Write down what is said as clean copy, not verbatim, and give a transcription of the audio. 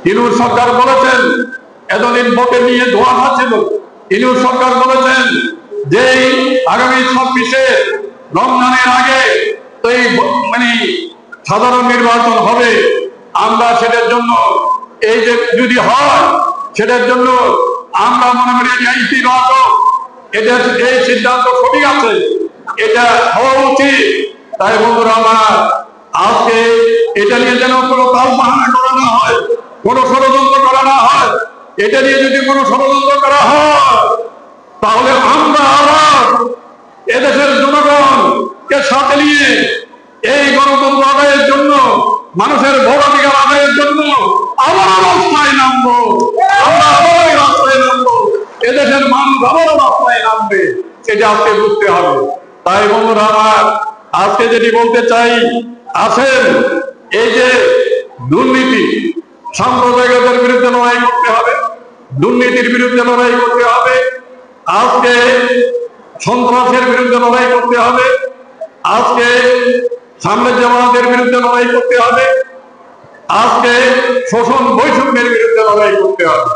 ইউনূস সরকার বলেছেন, এতদিন ভোটে নিয়ে ধোয়া খাচ্ছিল, ইউনূস সরকার বলেছেন যে আগামী 26-এ রমজানের আগে তো এই সাধারণ নির্বাচন হবে। আমরা সেটার জন্য এই যে যদি হয় সেটার জন্য আমরা মনে করি যে ইতিবাচক, এটা এই সিদ্ধান্ত সঠিক আছে, এটা হওয়া উচিত। তাই বন্ধুরা আমার, আজকে এটা নিয়ে যেন কোনো তালবাহানা করা না হয়, কোনো ষড়যন্ত্র করা না হয়। এটা নিয়ে যদি কোনো ষড়যন্ত্র করা হয় তাহলে আমরা আবার এদেশের জনগণকে সাথে নিয়ে এই গণতন্ত্র আদায়ের জন্য, মানুষের ভোটাধিকার আদায়ের জন্য আবার রাস্তায় নামবো। আমরা আবার রাস্তায় নামবো, এদেশের মানুষ আবারও রাস্তায় নামবে, এটা আজকে বুঝতে হবে। তাই বন্ধুরা আমার, আজকে যেটি বলতে চাই, আসেন এই যে দুর্নীতি, সাম্প্রদায়িকতার বিরুদ্ধে লড়াই করতে হবে, দুর্নীতির বিরুদ্ধে লড়াই করতে হবে, আজকে সন্ত্রাসের বিরুদ্ধে লড়াই করতে হবে, আজকে সাম্রাজ্যবাদের বিরুদ্ধে লড়াই করতে হবে, আজকে শোষণ বৈষম্যের বিরুদ্ধে লড়াই করতে হবে।